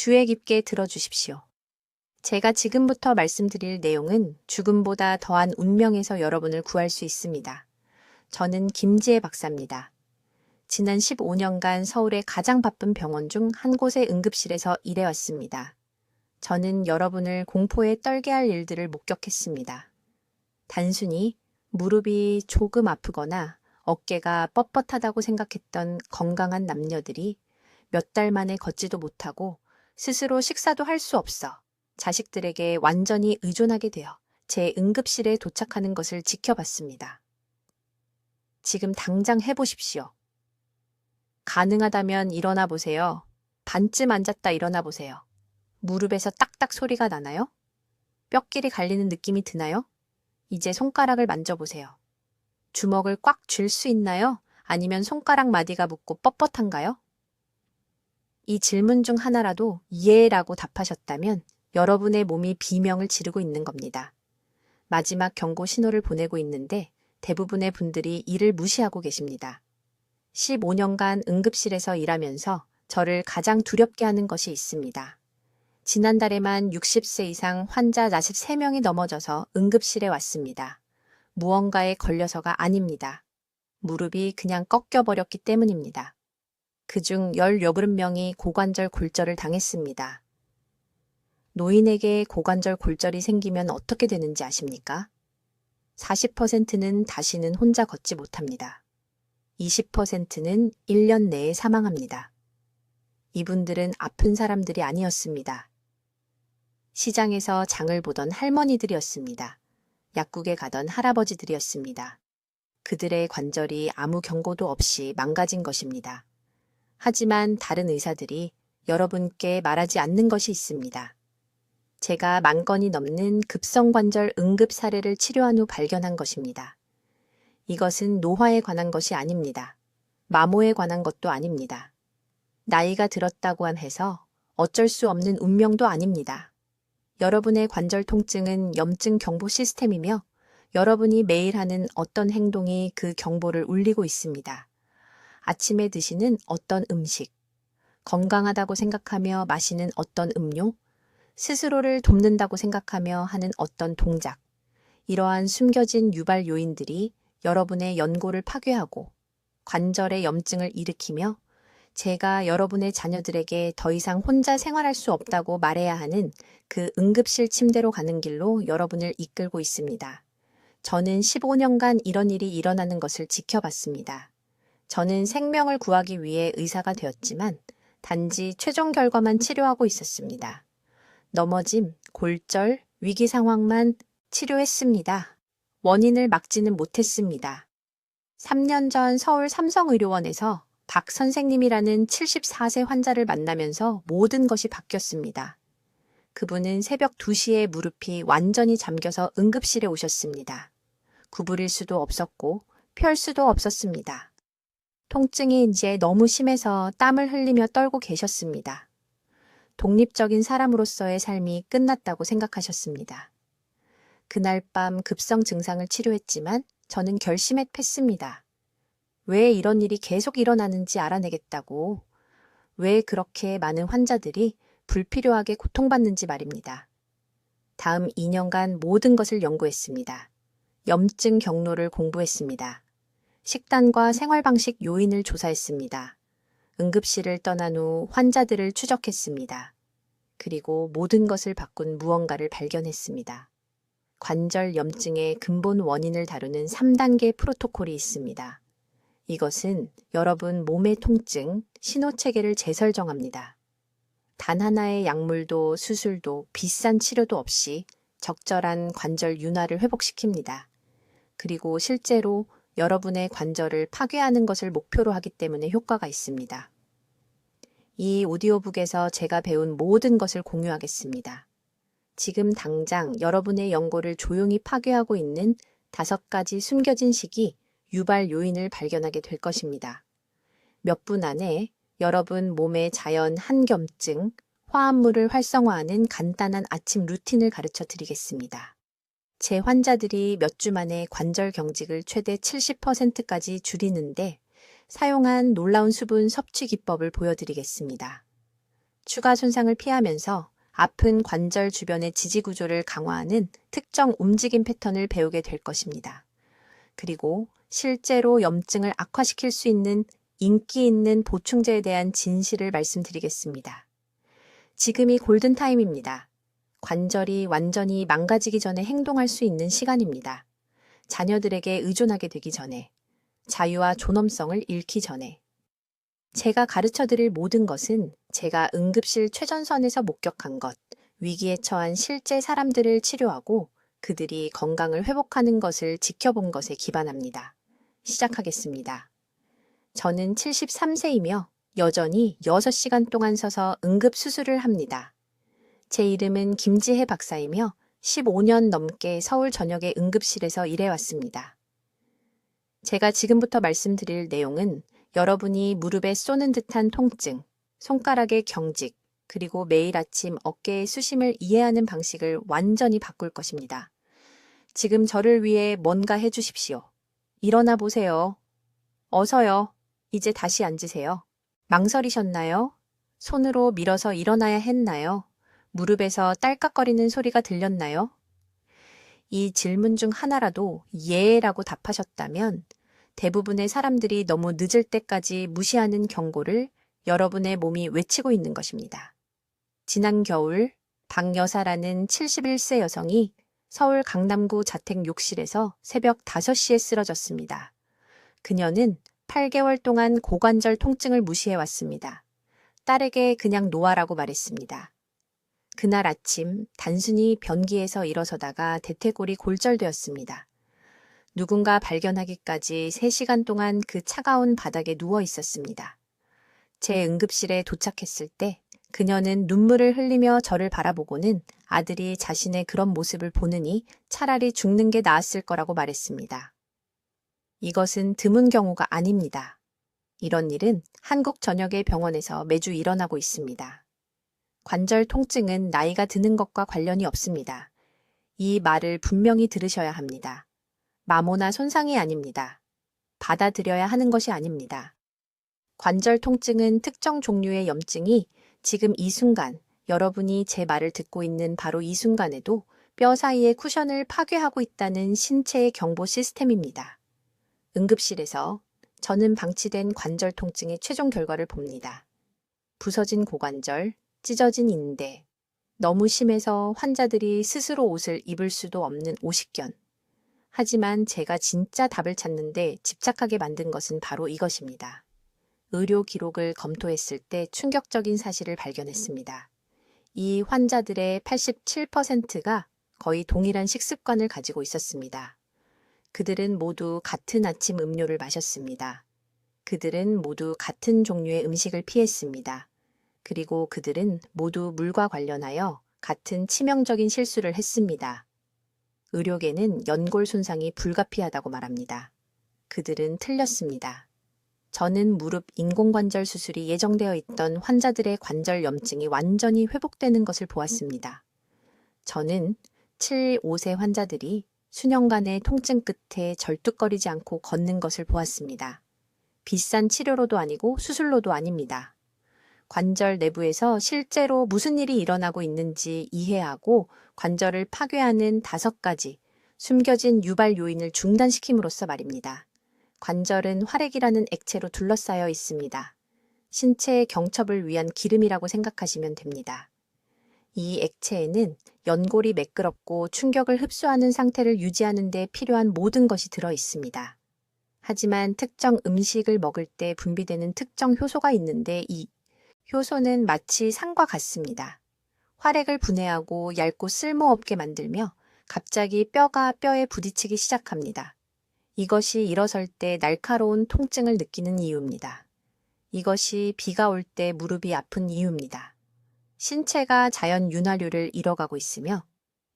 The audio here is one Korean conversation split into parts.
주의 깊게 들어주십시오. 제가 지금부터 말씀드릴 내용은 죽음보다 더한 운명에서 여러분을 구할 수 있습니다. 저는 김지혜 박사입니다. 지난 15년간 서울의 가장 바쁜 병원 중 한 곳의 응급실에서 일해왔습니다. 저는 여러분을 공포에 떨게 할 일들을 목격했습니다. 단순히 무릎이 조금 아프거나 어깨가 뻣뻣하다고 생각했던 건강한 남녀들이 몇 달 만에 걷지도 못하고 스스로 식사도 할 수 없어 자식들에게 완전히 의존하게 되어 제 응급실에 도착하는 것을 지켜봤습니다. 지금 당장 해보십시오. 가능하다면 일어나 보세요. 반쯤 앉았다 일어나 보세요. 무릎에서 딱딱 소리가 나나요? 뼈끼리 갈리는 느낌이 드나요? 이제 손가락을 만져보세요. 주먹을 꽉 쥘 수 있나요? 아니면 손가락 마디가 붓고 뻣뻣한가요? 이 질문 중 하나라도 예라고 답하셨다면 여러분의 몸이 비명을 지르고 있는 겁니다. 마지막 경고 신호를 보내고 있는데 대부분의 분들이 이를 무시하고 계십니다. 15년간 응급실에서 일하면서 저를 가장 두렵게 하는 것이 있습니다. 지난달에만 60세 이상 환자 43명이 넘어져서 응급실에 왔습니다. 무언가에 걸려서가 아닙니다. 무릎이 그냥 꺾여버렸기 때문입니다. 그중 18명이 고관절 골절을 당했습니다. 노인에게 고관절 골절이 생기면 어떻게 되는지 아십니까? 40%는 다시는 혼자 걷지 못합니다. 20%는 1년 내에 사망합니다. 이분들은 아픈 사람들이 아니었습니다. 시장에서 장을 보던 할머니들이었습니다. 약국에 가던 할아버지들이었습니다. 그들의 관절이 아무 경고도 없이 망가진 것입니다. 하지만 다른 의사들이 여러분께 말하지 않는 것이 있습니다. 제가 10,000건이 넘는 급성관절 응급 사례를 치료한 후 발견한 것입니다. 이것은 노화에 관한 것이 아닙니다. 마모에 관한 것도 아닙니다. 나이가 들었다고 해서 어쩔 수 없는 운명도 아닙니다. 여러분의 관절 통증은 염증 경보 시스템이며 여러분이 매일 하는 어떤 행동이 그 경보를 울리고 있습니다. 아침에 드시는 어떤 음식, 건강하다고 생각하며 마시는 어떤 음료, 스스로를 돕는다고 생각하며 하는 어떤 동작, 이러한 숨겨진 유발 요인들이 여러분의 연골을 파괴하고 관절의 염증을 일으키며 제가 여러분의 자녀들에게 더 이상 혼자 생활할 수 없다고 말해야 하는 그 응급실 침대로 가는 길로 여러분을 이끌고 있습니다. 저는 15년간 이런 일이 일어나는 것을 지켜봤습니다. 저는 생명을 구하기 위해 의사가 되었지만 단지 최종 결과만 치료하고 있었습니다. 넘어짐, 골절, 위기 상황만 치료했습니다. 원인을 막지는 못했습니다. 3년 전 서울 삼성의료원에서 박 선생님이라는 74세 환자를 만나면서 모든 것이 바뀌었습니다. 그분은 새벽 2시에 무릎이 완전히 잠겨서 응급실에 오셨습니다. 구부릴 수도 없었고 펼 수도 없었습니다. 통증이 이제 너무 심해서 땀을 흘리며 떨고 계셨습니다. 독립적인 사람으로서의 삶이 끝났다고 생각하셨습니다. 그날 밤 급성 증상을 치료했지만 저는 결심했습니다. 왜 이런 일이 계속 일어나는지 알아내겠다고, 왜 그렇게 많은 환자들이 불필요하게 고통받는지 말입니다. 다음 2년간 모든 것을 연구했습니다. 염증 경로를 공부했습니다. 식단과 생활방식 요인을 조사했습니다. 응급실을 떠난 후 환자들을 추적했습니다. 그리고 모든 것을 바꾼 무언가를 발견했습니다. 관절 염증의 근본 원인을 다루는 3단계 프로토콜이 있습니다. 이것은 여러분 몸의 통증, 신호체계를 재설정합니다. 단 하나의 약물도 수술도 비싼 치료도 없이 적절한 관절 윤활을 회복시킵니다. 그리고 실제로 여러분의 관절을 파괴하는 것을 목표로 하기 때문에 효과가 있습니다. 이 오디오북에서 제가 배운 모든 것을 공유하겠습니다. 지금 당장 여러분의 연골을 조용히 파괴하고 있는 5가지 숨겨진 식이 유발 요인을 발견하게 될 것입니다. 몇 분 안에 여러분 몸의 자연 한겸증, 화합물을 활성화하는 간단한 아침 루틴을 가르쳐 드리겠습니다. 제 환자들이 몇 주 만에 관절 경직을 최대 70%까지 줄이는데 사용한 놀라운 수분 섭취 기법을 보여드리겠습니다. 추가 손상을 피하면서 아픈 관절 주변의 지지 구조를 강화하는 특정 움직임 패턴을 배우게 될 것입니다. 그리고 실제로 염증을 악화시킬 수 있는 인기 있는 보충제에 대한 진실을 말씀드리겠습니다. 지금이 골든타임입니다. 관절이 완전히 망가지기 전에 행동할 수 있는 시간입니다. 자녀들에게 의존하게 되기 전에, 자유와 존엄성을 잃기 전에. 제가 가르쳐 드릴 모든 것은 제가 응급실 최전선에서 목격한 것, 위기에 처한 실제 사람들을 치료하고 그들이 건강을 회복하는 것을 지켜본 것에 기반합니다. 시작하겠습니다. 저는 73세이며 여전히 6시간 동안 서서 응급수술을 합니다. 제 이름은 김지혜 박사이며 15년 넘게 서울 전역의 응급실에서 일해왔습니다. 제가 지금부터 말씀드릴 내용은 여러분이 무릎에 쏘는 듯한 통증, 손가락의 경직, 그리고 매일 아침 어깨의 수심을 이해하는 방식을 완전히 바꿀 것입니다. 지금 저를 위해 뭔가 해주십시오. 일어나 보세요. 어서요. 이제 다시 앉으세요. 망설이셨나요? 손으로 밀어서 일어나야 했나요? 무릎에서 딸깍거리는 소리가 들렸나요? 이 질문 중 하나라도 예라고 답하셨다면 대부분의 사람들이 너무 늦을 때까지 무시하는 경고를 여러분의 몸이 외치고 있는 것입니다. 지난 겨울 박 여사라는 71세 여성이 서울 강남구 자택 욕실에서 새벽 5시에 쓰러졌습니다. 그녀는 8개월 동안 고관절 통증을 무시해왔습니다. 딸에게 그냥 놓아라고 말했습니다. 그날 아침 단순히 변기에서 일어서다가 대퇴골이 골절되었습니다. 누군가 발견하기까지 3시간 동안 그 차가운 바닥에 누워 있었습니다. 제 응급실에 도착했을 때 그녀는 눈물을 흘리며 저를 바라보고는 아들이 자신의 그런 모습을 보느니 차라리 죽는 게 나았을 거라고 말했습니다. 이것은 드문 경우가 아닙니다. 이런 일은 한국 전역의 병원에서 매주 일어나고 있습니다. 관절 통증은 나이가 드는 것과 관련이 없습니다. 이 말을 분명히 들으셔야 합니다. 마모나 손상이 아닙니다. 받아들여야 하는 것이 아닙니다. 관절 통증은 특정 종류의 염증이 지금 이 순간, 여러분이 제 말을 듣고 있는 바로 이 순간에도 뼈 사이의 쿠션을 파괴하고 있다는 신체의 경보 시스템입니다. 응급실에서 저는 방치된 관절 통증의 최종 결과를 봅니다. 부서진 고관절, 찢어진 인대, 너무 심해서 환자들이 스스로 옷을 입을 수도 없는 오십견. 하지만 제가 진짜 답을 찾는데 집착하게 만든 것은 바로 이것입니다. 의료 기록을 검토했을 때 충격적인 사실을 발견했습니다. 이 환자들의 87%가 거의 동일한 식습관을 가지고 있었습니다. 그들은 모두 같은 아침 음료를 마셨습니다. 그들은 모두 같은 종류의 음식을 피했습니다. 그리고 그들은 모두 물과 관련하여 같은 치명적인 실수를 했습니다. 의료계는 연골 손상이 불가피하다고 말합니다. 그들은 틀렸습니다. 저는 무릎 인공관절 수술이 예정되어 있던 환자들의 관절 염증이 완전히 회복되는 것을 보았습니다. 저는 7, 5세 환자들이 수년간의 통증 끝에 절뚝거리지 않고 걷는 것을 보았습니다. 비싼 치료로도 아니고 수술로도 아닙니다. 관절 내부에서 실제로 무슨 일이 일어나고 있는지 이해하고 관절을 파괴하는 5가지 숨겨진 유발 요인을 중단시킴으로써 말입니다. 관절은 활액이라는 액체로 둘러싸여 있습니다. 신체의 경첩을 위한 기름이라고 생각하시면 됩니다. 이 액체에는 연골이 매끄럽고 충격을 흡수하는 상태를 유지하는 데 필요한 모든 것이 들어 있습니다. 하지만 특정 음식을 먹을 때 분비되는 특정 효소가 있는데 이 효소는 마치 산과 같습니다. 활액을 분해하고 얇고 쓸모없게 만들며 갑자기 뼈가 뼈에 부딪히기 시작합니다. 이것이 일어설 때 날카로운 통증을 느끼는 이유입니다. 이것이 비가 올 때 무릎이 아픈 이유입니다. 신체가 자연 윤활유를 잃어가고 있으며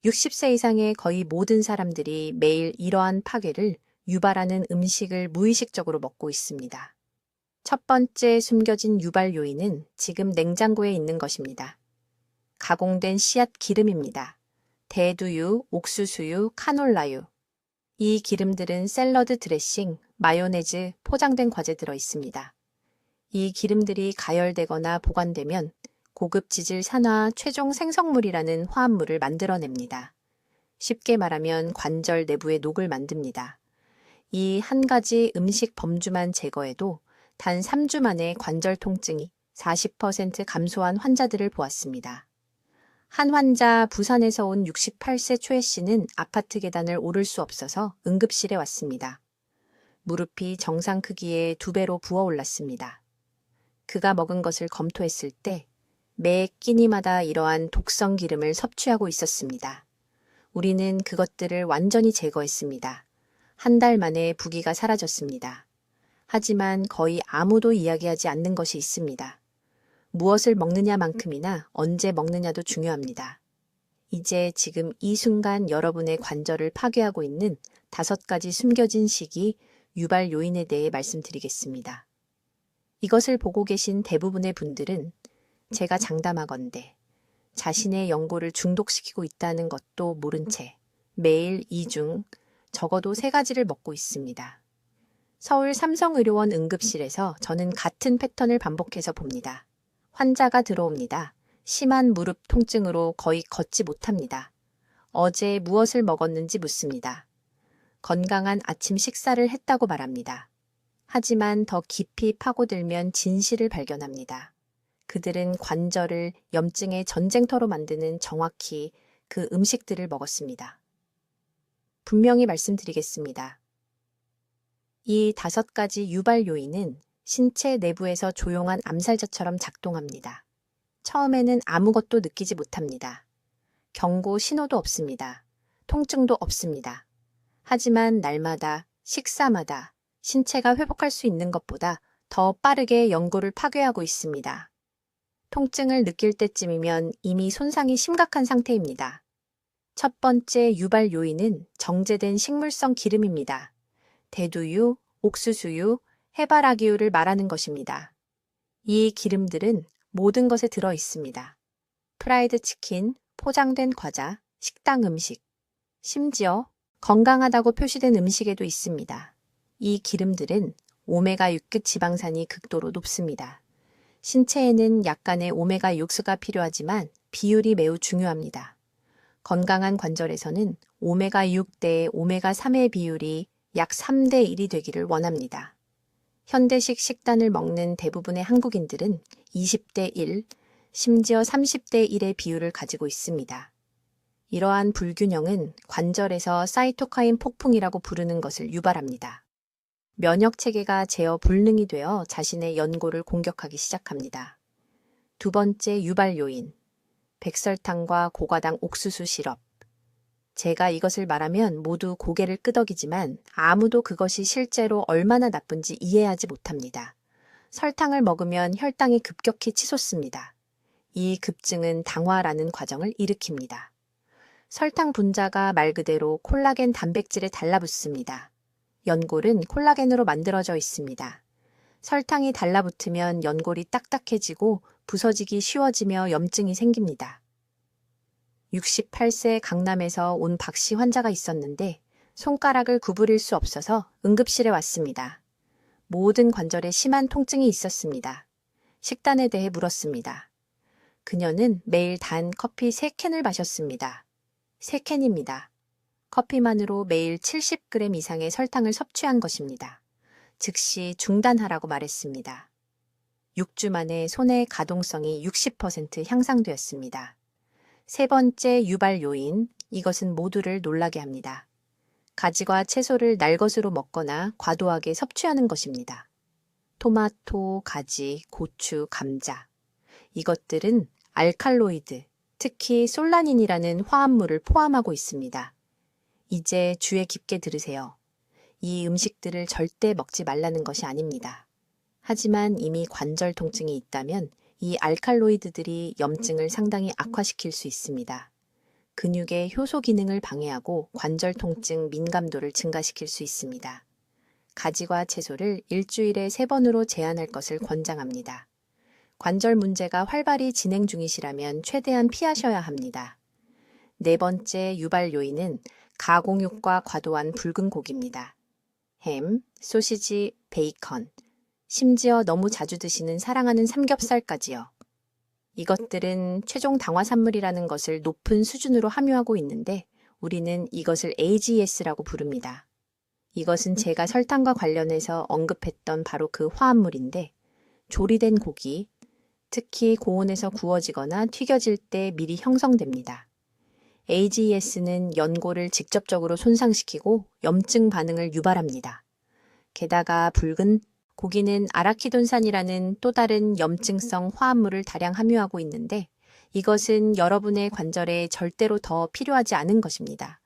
60세 이상의 거의 모든 사람들이 매일 이러한 파괴를 유발하는 음식을 무의식적으로 먹고 있습니다. 첫 번째 숨겨진 유발 요인은 지금 냉장고에 있는 것입니다. 가공된 씨앗 기름입니다. 대두유, 옥수수유, 카놀라유. 이 기름들은 샐러드 드레싱, 마요네즈, 포장된 과제 들어 있습니다. 이 기름들이 가열되거나 보관되면 고급 지질산화 최종 생성물이라는 화합물을 만들어냅니다. 쉽게 말하면 관절 내부의 녹을 만듭니다. 이 한 가지 음식 범주만 제거해도 단 3주 만에 관절 통증이 40% 감소한 환자들을 보았습니다. 한 환자 부산에서 온 68세 초혜 씨는 아파트 계단을 오를 수 없어서 응급실에 왔습니다. 무릎이 정상 크기의 2배로 부어올랐습니다. 그가 먹은 것을 검토했을 때 매 끼니마다 이러한 독성 기름을 섭취하고 있었습니다. 우리는 그것들을 완전히 제거했습니다. 한 달 만에 부기가 사라졌습니다. 하지만 거의 아무도 이야기하지 않는 것이 있습니다. 무엇을 먹느냐만큼이나 언제 먹느냐도 중요합니다. 이제 지금 이 순간 여러분의 관절을 파괴하고 있는 5가지 숨겨진 시기, 유발 요인에 대해 말씀드리겠습니다. 이것을 보고 계신 대부분의 분들은 제가 장담하건대 자신의 연골을 중독시키고 있다는 것도 모른 채 매일 이 중 적어도 3가지를 먹고 있습니다. 서울 삼성의료원 응급실에서 저는 같은 패턴을 반복해서 봅니다. 환자가 들어옵니다. 심한 무릎 통증으로 거의 걷지 못합니다. 어제 무엇을 먹었는지 묻습니다. 건강한 아침 식사를 했다고 말합니다. 하지만 더 깊이 파고들면 진실을 발견합니다. 그들은 관절을 염증의 전쟁터로 만드는 정확히 그 음식들을 먹었습니다. 분명히 말씀드리겠습니다. 이 5가지 유발 요인은 신체 내부에서 조용한 암살자처럼 작동합니다. 처음에는 아무것도 느끼지 못합니다. 경고 신호도 없습니다. 통증도 없습니다. 하지만 날마다, 식사마다 신체가 회복할 수 있는 것보다 더 빠르게 연골을 파괴하고 있습니다. 통증을 느낄 때쯤이면 이미 손상이 심각한 상태입니다. 첫 번째 유발 요인은 정제된 식물성 기름입니다. 대두유, 옥수수유, 해바라기유를 말하는 것입니다. 이 기름들은 모든 것에 들어 있습니다. 프라이드 치킨, 포장된 과자, 식당 음식, 심지어 건강하다고 표시된 음식에도 있습니다. 이 기름들은 오메가6급 지방산이 극도로 높습니다. 신체에는 약간의 오메가6수가 필요하지만 비율이 매우 중요합니다. 건강한 관절에서는 오메가6 대 오메가3의 비율이 약 3대 1이 되기를 원합니다. 현대식 식단을 먹는 대부분의 한국인들은 20대 1, 심지어 30대 1의 비율을 가지고 있습니다. 이러한 불균형은 관절에서 사이토카인 폭풍이라고 부르는 것을 유발합니다. 면역 체계가 제어 불능이 되어 자신의 연골을 공격하기 시작합니다. 2번째 유발 요인, 백설탕과 고과당 옥수수 시럽. 제가 이것을 말하면 모두 고개를 끄덕이지만 아무도 그것이 실제로 얼마나 나쁜지 이해하지 못합니다. 설탕을 먹으면 혈당이 급격히 치솟습니다. 이 급증은 당화라는 과정을 일으킵니다. 설탕 분자가 말 그대로 콜라겐 단백질에 달라붙습니다. 연골은 콜라겐으로 만들어져 있습니다. 설탕이 달라붙으면 연골이 딱딱해지고 부서지기 쉬워지며 염증이 생깁니다. 68세 강남에서 온 박씨 환자가 있었는데 손가락을 구부릴 수 없어서 응급실에 왔습니다. 모든 관절에 심한 통증이 있었습니다. 식단에 대해 물었습니다. 그녀는 매일 단 커피 3캔을 마셨습니다. 3캔입니다. 커피만으로 매일 70g 이상의 설탕을 섭취한 것입니다. 즉시 중단하라고 말했습니다. 6주 만에 손의 가동성이 60% 향상되었습니다. 3번째 유발 요인, 이것은 모두를 놀라게 합니다. 가지와 채소를 날것으로 먹거나 과도하게 섭취하는 것입니다. 토마토, 가지, 고추, 감자. 이것들은 알칼로이드, 특히 솔라닌이라는 화합물을 포함하고 있습니다. 이제 주의 깊게 들으세요. 이 음식들을 절대 먹지 말라는 것이 아닙니다. 하지만 이미 관절 통증이 있다면 이 알칼로이드들이 염증을 상당히 악화시킬 수 있습니다. 근육의 효소 기능을 방해하고 관절 통증 민감도를 증가시킬 수 있습니다. 가지과 채소를 일주일에 3번으로 제한할 것을 권장합니다. 관절 문제가 활발히 진행 중이시라면 최대한 피하셔야 합니다. 4번째 유발 요인은 가공육과 과도한 붉은 고기입니다. 햄, 소시지, 베이컨, 심지어 너무 자주 드시는 사랑하는 삼겹살까지요. 이것들은 최종 당화산물이라는 것을 높은 수준으로 함유하고 있는데 우리는 이것을 AGS라고 부릅니다. 이것은 제가 설탕과 관련해서 언급했던 바로 그 화합물인데 조리된 고기, 특히 고온에서 구워지거나 튀겨질 때 미리 형성됩니다. AGS는 연골을 직접적으로 손상시키고 염증 반응을 유발합니다. 게다가 붉은 고기는 아라키돈산이라는 또 다른 염증성 화합물을 다량 함유하고 있는데 이것은 여러분의 관절에 절대로 더 필요하지 않은 것입니다.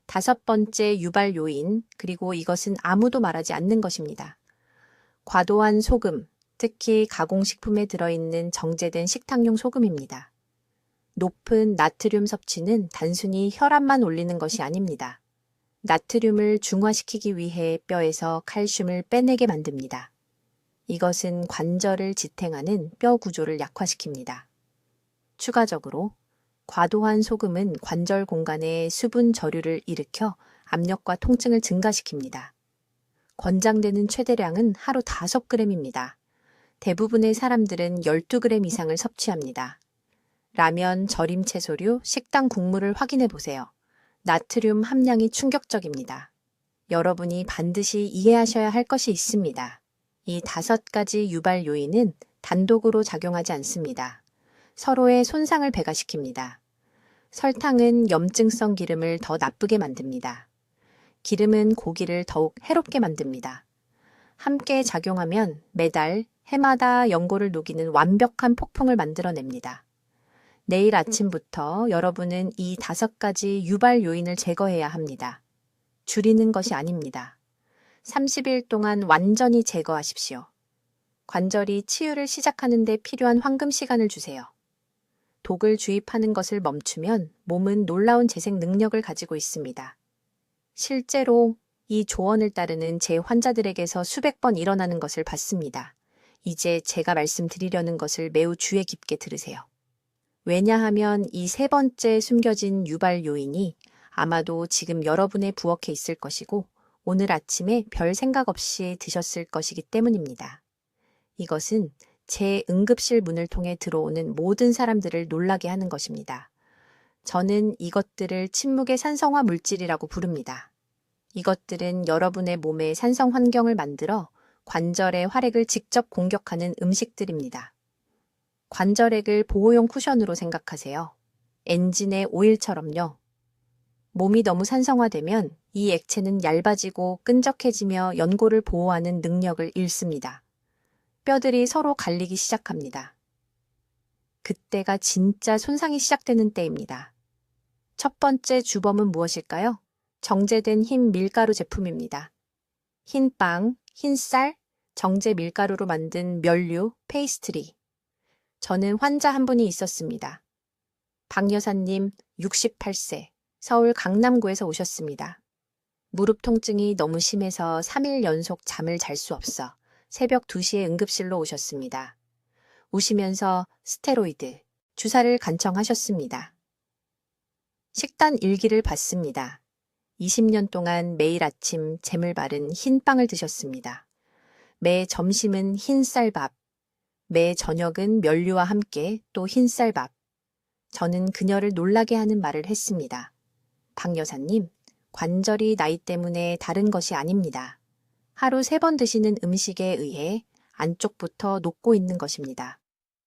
5번째 유발 요인, 그리고 이것은 아무도 말하지 않는 것입니다. 과도한 소금, 특히 가공식품에 들어있는 정제된 식탁용 소금입니다. 높은 나트륨 섭취는 단순히 혈압만 올리는 것이 아닙니다. 나트륨을 중화시키기 위해 뼈에서 칼슘을 빼내게 만듭니다. 이것은 관절을 지탱하는 뼈 구조를 약화시킵니다. 추가적으로 과도한 소금은 관절 공간에 수분 저류를 일으켜 압력과 통증을 증가시킵니다. 권장되는 최대량은 하루 5g입니다. 대부분의 사람들은 12g 이상을 섭취합니다. 라면, 절임 채소류, 식당 국물을 확인해 보세요. 나트륨 함량이 충격적입니다. 여러분이 반드시 이해하셔야 할 것이 있습니다. 이 5가지 유발 요인은 단독으로 작용하지 않습니다. 서로의 손상을 배가시킵니다. 설탕은 염증성 기름을 더 나쁘게 만듭니다. 기름은 고기를 더욱 해롭게 만듭니다. 함께 작용하면 매달, 해마다 연골을 녹이는 완벽한 폭풍을 만들어냅니다. 내일 아침부터 여러분은 이 5가지 유발 요인을 제거해야 합니다. 줄이는 것이 아닙니다. 30일 동안 완전히 제거하십시오. 관절이 치유를 시작하는 데 필요한 황금 시간을 주세요. 독을 주입하는 것을 멈추면 몸은 놀라운 재생 능력을 가지고 있습니다. 실제로 이 조언을 따르는 제 환자들에게서 수백 번 일어나는 것을 봤습니다. 이제 제가 말씀드리려는 것을 매우 주의 깊게 들으세요. 왜냐하면 이 3번째 숨겨진 유발 요인이 아마도 지금 여러분의 부엌에 있을 것이고 오늘 아침에 별 생각 없이 드셨을 것이기 때문입니다. 이것은 제 응급실 문을 통해 들어오는 모든 사람들을 놀라게 하는 것입니다. 저는 이것들을 침묵의 산성화 물질이라고 부릅니다. 이것들은 여러분의 몸의 산성 환경을 만들어 관절의 활액을 직접 공격하는 음식들입니다. 관절액을 보호용 쿠션으로 생각하세요. 엔진의 오일처럼요. 몸이 너무 산성화되면 이 액체는 얇아지고 끈적해지며 연골을 보호하는 능력을 잃습니다. 뼈들이 서로 갈리기 시작합니다. 그때가 진짜 손상이 시작되는 때입니다. 첫 번째 주범은 무엇일까요? 정제된 흰 밀가루 제품입니다. 흰 빵, 흰 쌀, 정제 밀가루로 만든 면류, 페이스트리. 저는 환자 한 분이 있었습니다. 박 여사님 68세, 서울 강남구에서 오셨습니다. 무릎 통증이 너무 심해서 3일 연속 잠을 잘 수 없어 새벽 2시에 응급실로 오셨습니다. 우시면서 스테로이드, 주사를 간청하셨습니다. 식단 일기를 봤습니다. 20년 동안 매일 아침 잼을 바른 흰 빵을 드셨습니다. 매 점심은 흰 쌀밥, 매 저녁은 면류와 함께 또 흰 쌀밥. 저는 그녀를 놀라게 하는 말을 했습니다. 박 여사님, 관절이 나이 때문에 다른 것이 아닙니다. 하루 3번 드시는 음식에 의해 안쪽부터 녹고 있는 것입니다.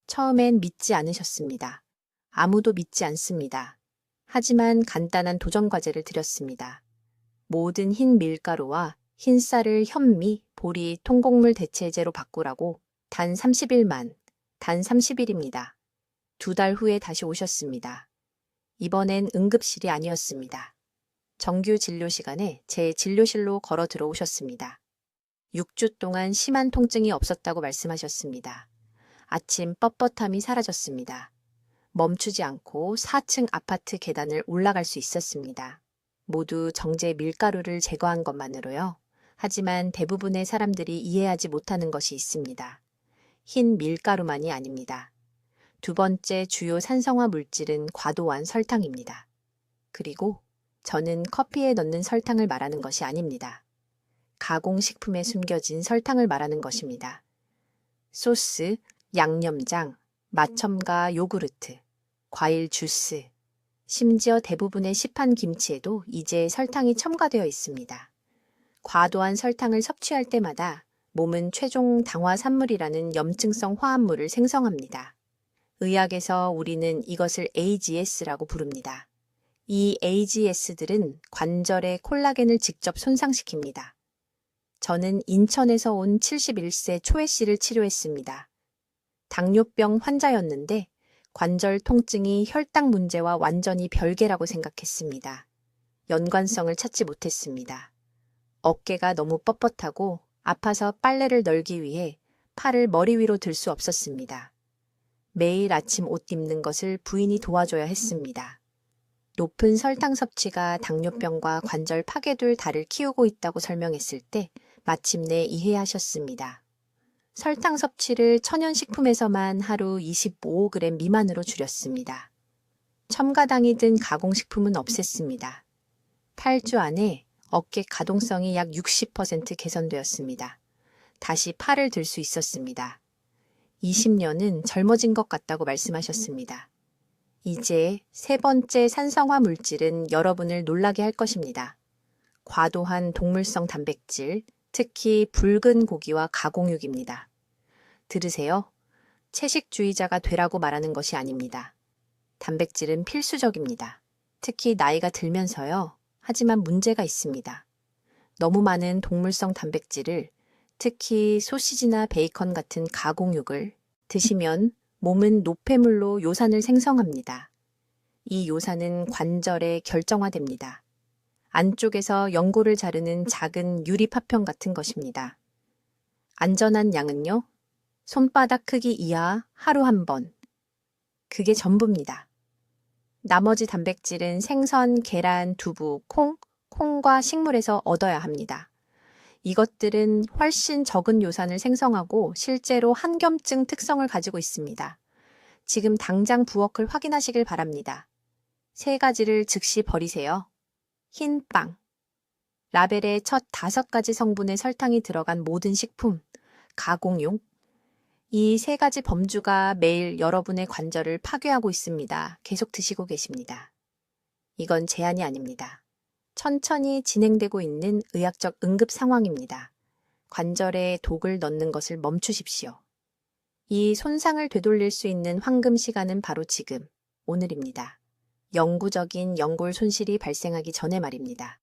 처음엔 믿지 않으셨습니다. 아무도 믿지 않습니다. 하지만 간단한 도전 과제를 드렸습니다. 모든 흰 밀가루와 흰 쌀을 현미, 보리, 통곡물 대체제로 바꾸라고 단 30일만, 단 30일입니다. 2달 후에 다시 오셨습니다. 이번엔 응급실이 아니었습니다. 정규 진료 시간에 제 진료실로 걸어 들어오셨습니다. 6주 동안 심한 통증이 없었다고 말씀하셨습니다. 아침 뻣뻣함이 사라졌습니다. 멈추지 않고 4층 아파트 계단을 올라갈 수 있었습니다. 모두 정제 밀가루를 제거한 것만으로요. 하지만 대부분의 사람들이 이해하지 못하는 것이 있습니다. 흰 밀가루만이 아닙니다. 2번째 주요 산성화 물질은 과도한 설탕입니다. 그리고 저는 커피에 넣는 설탕을 말하는 것이 아닙니다. 가공식품에 숨겨진 설탕을 말하는 것입니다. 소스, 양념장, 마첨가 요구르트, 과일 주스, 심지어 대부분의 시판 김치에도 이제 설탕이 첨가되어 있습니다. 과도한 설탕을 섭취할 때마다 몸은 최종 당화산물이라는 염증성 화합물을 생성합니다. 의학에서 우리는 이것을 AGS라고 부릅니다. 이 AGS들은 관절의 콜라겐을 직접 손상시킵니다. 저는 인천에서 온 71세 초혜 씨를 치료했습니다. 당뇨병 환자였는데 관절 통증이 혈당 문제와 완전히 별개라고 생각했습니다. 연관성을 찾지 못했습니다. 어깨가 너무 뻣뻣하고 아파서 빨래를 널기 위해 팔을 머리 위로 들 수 없었습니다. 매일 아침 옷 입는 것을 부인이 도와줘야 했습니다. 높은 설탕 섭취가 당뇨병과 관절 파괴될 달을 키우고 있다고 설명했을 때 마침내 이해하셨습니다. 설탕 섭취를 천연식품에서만 하루 25g 미만으로 줄였습니다. 첨가당이 든 가공식품은 없앴습니다. 8주 안에 어깨 가동성이 약 60% 개선되었습니다. 다시 팔을 들 수 있었습니다. 20년은 젊어진 것 같다고 말씀하셨습니다. 이제 세 번째 산성화 물질은 여러분을 놀라게 할 것입니다. 과도한 동물성 단백질, 특히 붉은 고기와 가공육입니다. 들으세요? 채식주의자가 되라고 말하는 것이 아닙니다. 단백질은 필수적입니다. 특히 나이가 들면서요. 하지만 문제가 있습니다. 너무 많은 동물성 단백질을, 특히 소시지나 베이컨 같은 가공육을 드시면 몸은 노폐물로 요산을 생성합니다. 이 요산은 관절에 결정화됩니다. 안쪽에서 연골을 자르는 작은 유리 파편 같은 것입니다. 안전한 양은요, 손바닥 크기 이하 하루 한 번. 그게 전부입니다. 나머지 단백질은 생선, 계란, 두부, 콩과 식물에서 얻어야 합니다. 이것들은 훨씬 적은 요산을 생성하고 실제로 한겸증 특성을 가지고 있습니다. 지금 당장 부엌을 확인하시길 바랍니다. 세 가지를 즉시 버리세요. 흰 빵. 라벨의 첫 5가지 성분의 설탕이 들어간 모든 식품, 가공육. 이 세 가지 범주가 매일 여러분의 관절을 파괴하고 있습니다. 계속 드시고 계십니다. 이건 제한이 아닙니다. 천천히 진행되고 있는 의학적 응급 상황입니다. 관절에 독을 넣는 것을 멈추십시오. 이 손상을 되돌릴 수 있는 황금 시간은 바로 지금, 오늘입니다. 영구적인 연골 손실이 발생하기 전에 말입니다.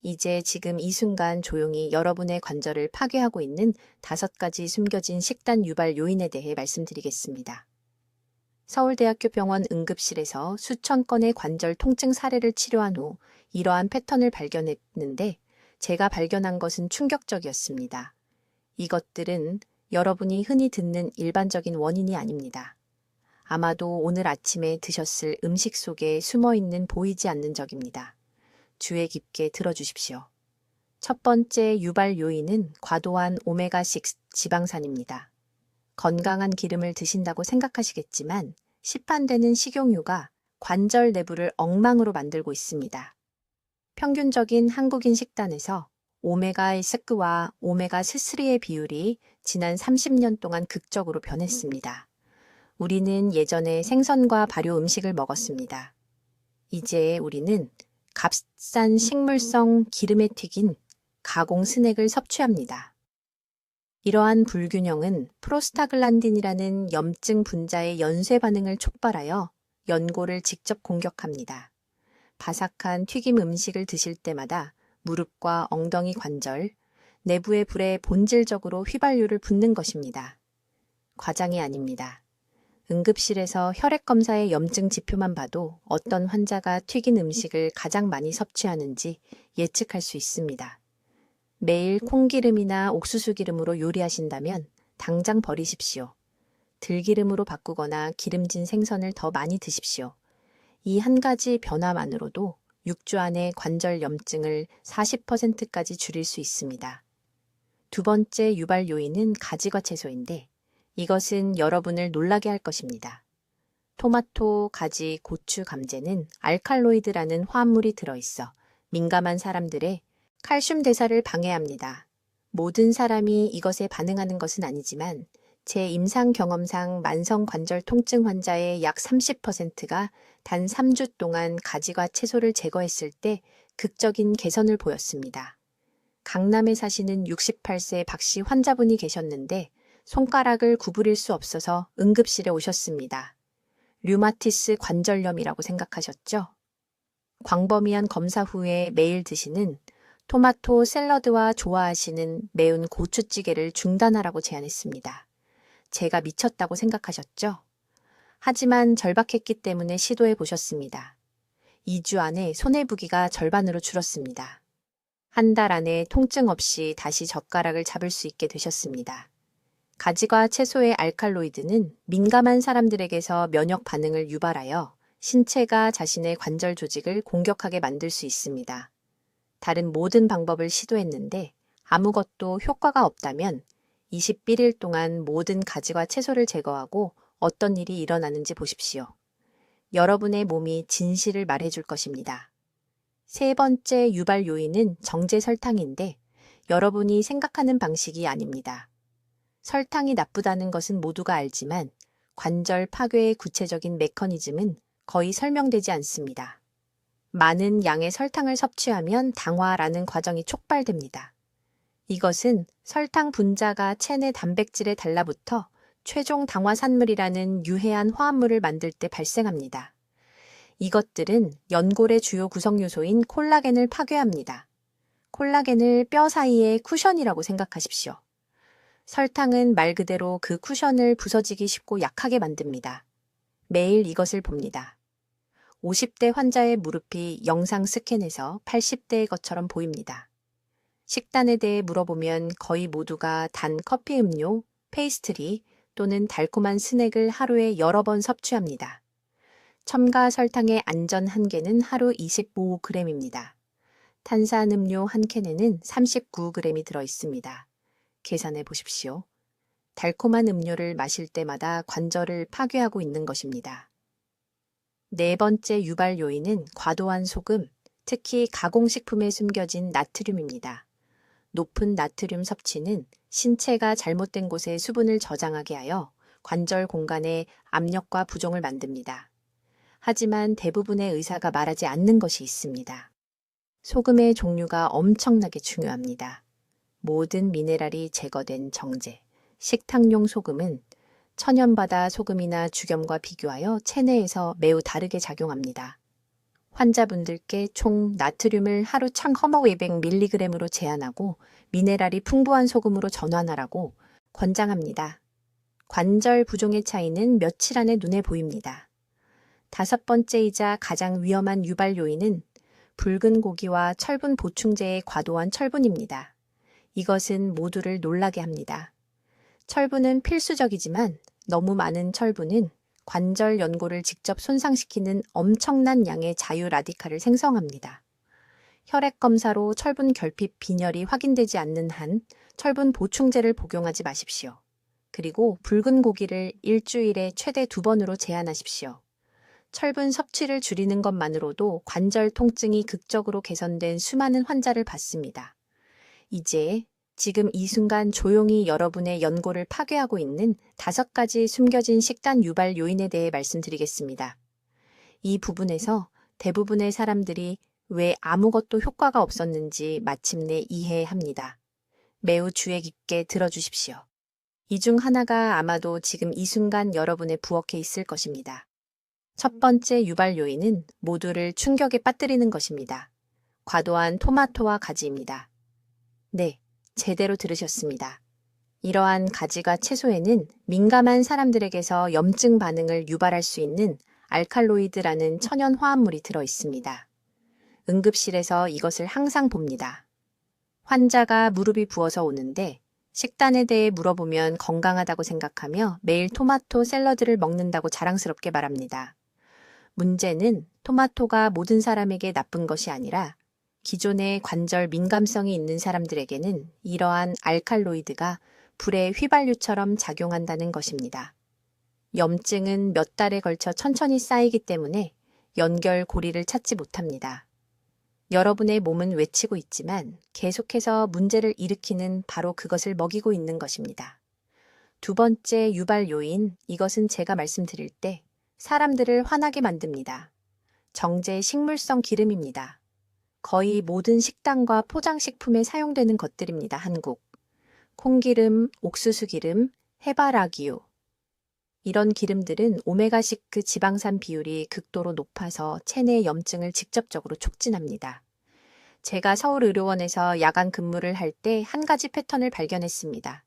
이제 지금 이 순간 조용히 여러분의 관절을 파괴하고 있는 5가지 숨겨진 식단 유발 요인에 대해 말씀드리겠습니다. 서울대학교 병원 응급실에서 수천 건의 관절 통증 사례를 치료한 후 이러한 패턴을 발견했는데 제가 발견한 것은 충격적이었습니다. 이것들은 여러분이 흔히 듣는 일반적인 원인이 아닙니다. 아마도 오늘 아침에 드셨을 음식 속에 숨어있는 보이지 않는 적입니다. 주의 깊게 들어주십시오. 첫 번째 유발 요인은 과도한 오메가6 지방산입니다. 건강한 기름을 드신다고 생각하시겠지만 시판되는 식용유가 관절 내부를 엉망으로 만들고 있습니다. 평균적인 한국인 식단에서 오메가6와 오메가3의 비율이 지난 30년 동안 극적으로 변했습니다. 우리는 예전에 생선과 발효 음식을 먹었습니다. 이제 우리는 값싼 식물성 기름에 튀긴 가공 스낵을 섭취합니다. 이러한 불균형은 프로스타글란딘이라는 염증 분자의 연쇄 반응을 촉발하여 연골을 직접 공격합니다. 바삭한 튀김 음식을 드실 때마다 무릎과 엉덩이 관절, 내부의 불에 본질적으로 휘발유를 붓는 것입니다. 과장이 아닙니다. 응급실에서 혈액검사의 염증 지표만 봐도 어떤 환자가 튀긴 음식을 가장 많이 섭취하는지 예측할 수 있습니다. 매일 콩기름이나 옥수수 기름으로 요리하신다면 당장 버리십시오. 들기름으로 바꾸거나 기름진 생선을 더 많이 드십시오. 이 한 가지 변화만으로도 6주 안에 관절 염증을 40%까지 줄일 수 있습니다. 두 번째 유발 요인은 가지과 채소인데 이것은 여러분을 놀라게 할 것입니다. 토마토, 가지, 고추, 감제는 알칼로이드라는 화합물이 들어있어 민감한 사람들의 칼슘 대사를 방해합니다. 모든 사람이 이것에 반응하는 것은 아니지만 제 임상 경험상 만성 관절 통증 환자의 약 30%가 단 3주 동안 가지과 채소를 제거했을 때 극적인 개선을 보였습니다. 강남에 사시는 68세 박씨 환자분이 계셨는데 손가락을 구부릴 수 없어서 응급실에 오셨습니다. 류마티스 관절염이라고 생각하셨죠? 광범위한 검사 후에 매일 드시는 토마토 샐러드와 좋아하시는 매운 고추찌개를 중단하라고 제안했습니다. 제가 미쳤다고 생각하셨죠? 하지만 절박했기 때문에 시도해 보셨습니다. 2주 안에 손해부기가 절반으로 줄었습니다. 한 달 안에 통증 없이 다시 젓가락을 잡을 수 있게 되셨습니다. 가지과 채소의 알칼로이드는 민감한 사람들에게서 면역 반응을 유발하여 신체가 자신의 관절 조직을 공격하게 만들 수 있습니다. 다른 모든 방법을 시도했는데 아무것도 효과가 없다면 21일 동안 모든 가지과 채소를 제거하고 어떤 일이 일어나는지 보십시오. 여러분의 몸이 진실을 말해줄 것입니다. 세 번째 유발 요인은 정제 설탕인데 여러분이 생각하는 방식이 아닙니다. 설탕이 나쁘다는 것은 모두가 알지만 관절 파괴의 구체적인 메커니즘은 거의 설명되지 않습니다. 많은 양의 설탕을 섭취하면 당화라는 과정이 촉발됩니다. 이것은 설탕 분자가 체내 단백질에 달라붙어 최종 당화산물이라는 유해한 화합물을 만들 때 발생합니다. 이것들은 연골의 주요 구성 요소인 콜라겐을 파괴합니다. 콜라겐을 뼈 사이의 쿠션이라고 생각하십시오. 설탕은 말 그대로 그 쿠션을 부서지기 쉽고 약하게 만듭니다. 매일 이것을 봅니다. 50대 환자의 무릎이 영상 스캔에서 80대의 것처럼 보입니다. 식단에 대해 물어보면 거의 모두가 단 커피 음료, 페이스트리 또는 달콤한 스낵을 하루에 여러 번 섭취합니다. 첨가 설탕의 안전 한계는 하루 25g입니다. 탄산음료 한 캔에는 39g이 들어 있습니다. 계산해 보십시오. 달콤한 음료를 마실 때마다 관절을 파괴하고 있는 것입니다. 네 번째 유발 요인은 과도한 소금, 특히 가공식품에 숨겨진 나트륨입니다. 높은 나트륨 섭취는 신체가 잘못된 곳에 수분을 저장하게 하여 관절 공간에 압력과 부종을 만듭니다. 하지만 대부분의 의사가 말하지 않는 것이 있습니다. 소금의 종류가 엄청나게 중요합니다. 모든 미네랄이 제거된 정제, 식탁용 소금은 천연바다 소금이나 죽염과 비교하여 체내에서 매우 다르게 작용합니다. 환자분들께 총 나트륨을 하루 1500mg으로 제한하고 미네랄이 풍부한 소금으로 전환하라고 권장합니다. 관절 부종의 차이는 며칠 안에 눈에 보입니다. 다섯 번째이자 가장 위험한 유발 요인은 붉은 고기와 철분 보충제의 과도한 철분입니다. 이것은 모두를 놀라게 합니다. 철분은 필수적이지만 너무 많은 철분은 관절 연골을 직접 손상시키는 엄청난 양의 자유 라디칼을 생성합니다. 혈액 검사로 철분 결핍 빈혈이 확인되지 않는 한 철분 보충제를 복용하지 마십시오. 그리고 붉은 고기를 일주일에 최대 2번으로 제한하십시오. 철분 섭취를 줄이는 것만으로도 관절 통증이 극적으로 개선된 수많은 환자를 봤습니다. 이제 지금 이 순간 조용히 여러분의 연골을 파괴하고 있는 5가지 숨겨진 식단 유발 요인에 대해 말씀드리겠습니다. 이 부분에서 대부분의 사람들이 왜 아무것도 효과가 없었는지 마침내 이해합니다. 매우 주의 깊게 들어주십시오. 이 중 하나가 아마도 지금 이 순간 여러분의 부엌에 있을 것입니다. 첫 번째 유발 요인은 모두를 충격에 빠뜨리는 것입니다. 과도한 토마토와 가지입니다. 네, 제대로 들으셨습니다. 이러한 가지가 채소에는 민감한 사람들에게서 염증 반응을 유발할 수 있는 알칼로이드라는 천연 화합물이 들어 있습니다. 응급실에서 이것을 항상 봅니다. 환자가 무릎이 부어서 오는데 식단에 대해 물어보면 건강하다고 생각하며 매일 토마토 샐러드를 먹는다고 자랑스럽게 말합니다. 문제는 토마토가 모든 사람에게 나쁜 것이 아니라 기존의 관절 민감성이 있는 사람들에게는 이러한 알칼로이드가 불의 휘발유처럼 작용한다는 것입니다. 염증은 몇 달에 걸쳐 천천히 쌓이기 때문에 연결 고리를 찾지 못합니다. 여러분의 몸은 외치고 있지만 계속해서 문제를 일으키는 바로 그것을 먹이고 있는 것입니다. 두 번째 유발 요인, 이것은 제가 말씀드릴 때 사람들을 화나게 만듭니다. 정제 식물성 기름입니다. 거의 모든 식당과 포장식품에 사용되는 것들입니다. 한국. 콩기름, 옥수수 기름, 해바라기유. 이런 기름들은 오메가6 지방산 비율이 극도로 높아서 체내 염증을 직접적으로 촉진합니다. 제가 서울의료원에서 야간 근무를 할 때 한 가지 패턴을 발견했습니다.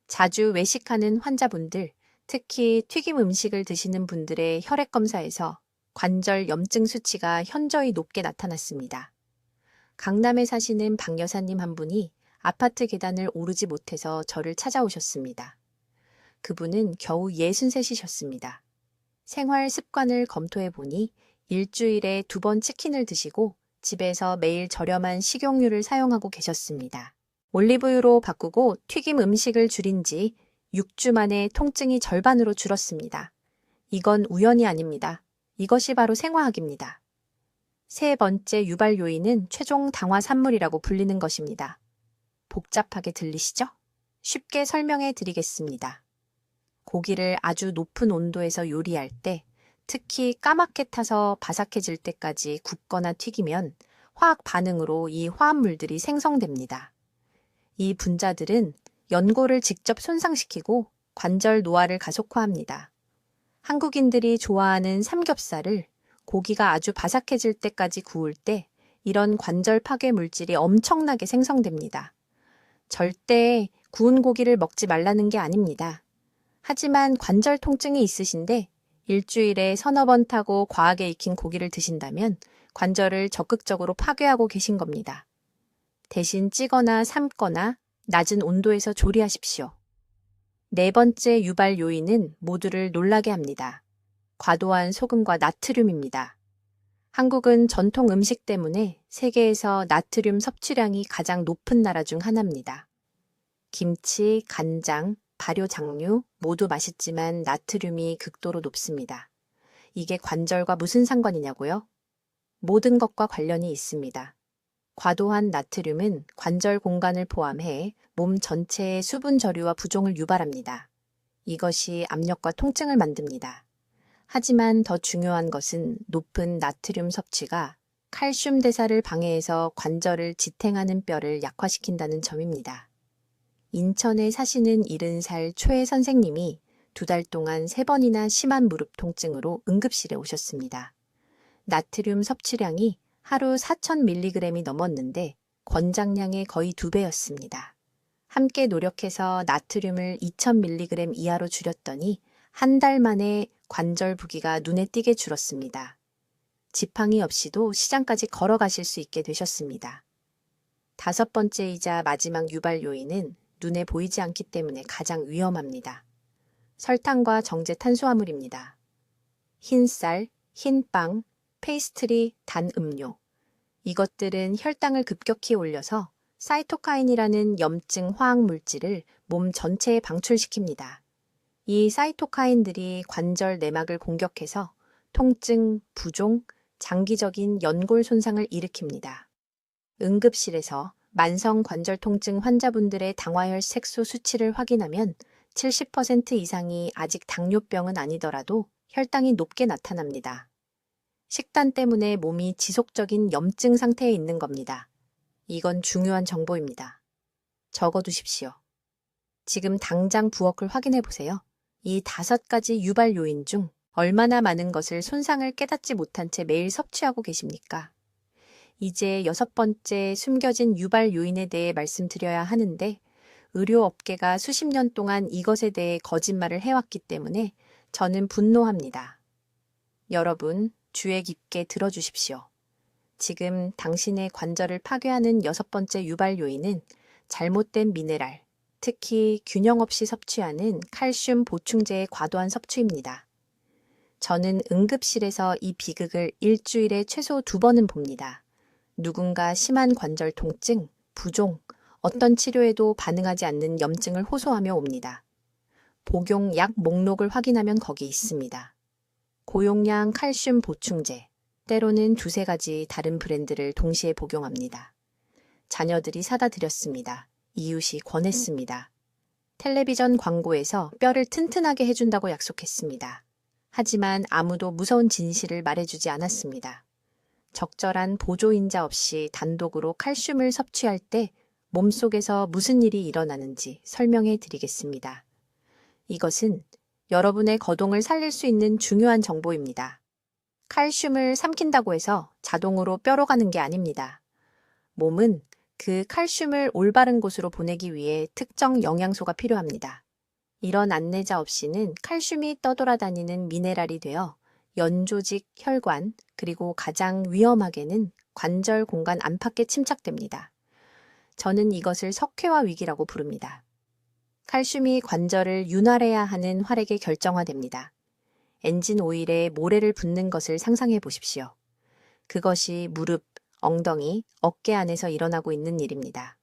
자주 외식하는 환자분들, 특히 튀김 음식을 드시는 분들의 혈액 검사에서 관절 염증 수치가 현저히 높게 나타났습니다. 강남에 사시는 박 여사님 한 분이 아파트 계단을 오르지 못해서 저를 찾아오셨습니다. 그분은 겨우 63이셨습니다. 생활 습관을 검토해 보니 일주일에 2번 치킨을 드시고 집에서 매일 저렴한 식용유를 사용하고 계셨습니다. 올리브유로 바꾸고 튀김 음식을 줄인 지 6주 만에 통증이 절반으로 줄었습니다. 이건 우연이 아닙니다. 이것이 바로 생화학입니다. 세 번째 유발 요인은 최종 당화 산물이라고 불리는 것입니다. 복잡하게 들리시죠? 쉽게 설명해 드리겠습니다. 고기를 아주 높은 온도에서 요리할 때, 특히 까맣게 타서 바삭해질 때까지 굽거나 튀기면 화학 반응으로 이 화합물들이 생성됩니다. 이 분자들은 연골을 직접 손상시키고 관절 노화를 가속화합니다. 한국인들이 좋아하는 삼겹살을 고기가 아주 바삭해질 때까지 구울 때 이런 관절 파괴 물질이 엄청나게 생성됩니다. 절대 구운 고기를 먹지 말라는 게 아닙니다. 하지만 관절 통증이 있으신데 일주일에 서너 번 타고 과하게 익힌 고기를 드신다면 관절을 적극적으로 파괴하고 계신 겁니다. 대신 찌거나 삶거나 낮은 온도에서 조리하십시오. 네 번째 유발 요인은 모두를 놀라게 합니다. 과도한 소금과 나트륨입니다. 한국은 전통 음식 때문에 세계에서 나트륨 섭취량이 가장 높은 나라 중 하나입니다. 김치, 간장, 발효 장류 모두 맛있지만 나트륨이 극도로 높습니다. 이게 관절과 무슨 상관이냐고요? 모든 것과 관련이 있습니다. 과도한 나트륨은 관절 공간을 포함해 몸 전체의 수분 저류와 부종을 유발합니다. 이것이 압력과 통증을 만듭니다. 하지만 더 중요한 것은 높은 나트륨 섭취가 칼슘 대사를 방해해서 관절을 지탱하는 뼈를 약화시킨다는 점입니다. 인천에 사시는 70살 최 선생님이 2달 동안 3번이나 심한 무릎 통증으로 응급실에 오셨습니다. 나트륨 섭취량이 하루 4,000mg이 넘었는데 권장량의 거의 2배였습니다. 함께 노력해서 나트륨을 2,000mg 이하로 줄였더니 한 달 만에 관절 부기가 눈에 띄게 줄었습니다. 지팡이 없이도 시장까지 걸어가실 수 있게 되셨습니다. 5번째이자 마지막 유발 요인은 눈에 보이지 않기 때문에 가장 위험합니다. 설탕과 정제 탄수화물입니다. 흰쌀, 흰빵, 페이스트리, 단 음료. 이것들은 혈당을 급격히 올려서 사이토카인이라는 염증 화학 물질을 몸 전체에 방출시킵니다. 이 사이토카인들이 관절 내막을 공격해서 통증, 부종, 장기적인 연골 손상을 일으킵니다. 응급실에서 만성 관절 통증 환자분들의 당화혈 색소 수치를 확인하면 70% 이상이 아직 당뇨병은 아니더라도 혈당이 높게 나타납니다. 식단 때문에 몸이 지속적인 염증 상태에 있는 겁니다. 이건 중요한 정보입니다. 적어두십시오. 지금 당장 부엌을 확인해 보세요. 이 5가지 유발 요인 중 얼마나 많은 것을 손상을 깨닫지 못한 채 매일 섭취하고 계십니까? 이제 6번째 숨겨진 유발 요인에 대해 말씀드려야 하는데 의료업계가 수십 년 동안 이것에 대해 거짓말을 해왔기 때문에 저는 분노합니다. 여러분, 주의 깊게 들어주십시오. 지금 당신의 관절을 파괴하는 6번째 유발 요인은 잘못된 미네랄, 특히 균형 없이 섭취하는 칼슘 보충제의 과도한 섭취입니다. 저는 응급실에서 이 비극을 일주일에 최소 2번은 봅니다. 누군가 심한 관절 통증, 부종, 어떤 치료에도 반응하지 않는 염증을 호소하며 옵니다. 복용 약 목록을 확인하면 거기 있습니다. 고용량 칼슘 보충제, 때로는 2-3가지 다른 브랜드를 동시에 복용합니다. 자녀들이 사다 드렸습니다. 이웃이 권했습니다. 텔레비전 광고에서 뼈를 튼튼하게 해준다고 약속했습니다. 하지만 아무도 무서운 진실을 말해주지 않았습니다. 적절한 보조인자 없이 단독으로 칼슘을 섭취할 때 몸속에서 무슨 일이 일어나는지 설명해 드리겠습니다. 이것은 여러분의 거동을 살릴 수 있는 중요한 정보입니다. 칼슘을 삼킨다고 해서 자동으로 뼈로 가는 게 아닙니다. 몸은 그 칼슘을 올바른 곳으로 보내기 위해 특정 영양소가 필요합니다. 이런 안내자 없이는 칼슘이 떠돌아다니는 미네랄이 되어 연조직, 혈관, 그리고 가장 위험하게는 관절 공간 안팎에 침착됩니다. 저는 이것을 석회화 위기라고 부릅니다. 칼슘이 관절을 윤활해야 하는 활액에 결정화됩니다. 엔진 오일에 모래를 붓는 것을 상상해 보십시오. 그것이 무릎, 엉덩이, 어깨 안에서 일어나고 있는 일입니다.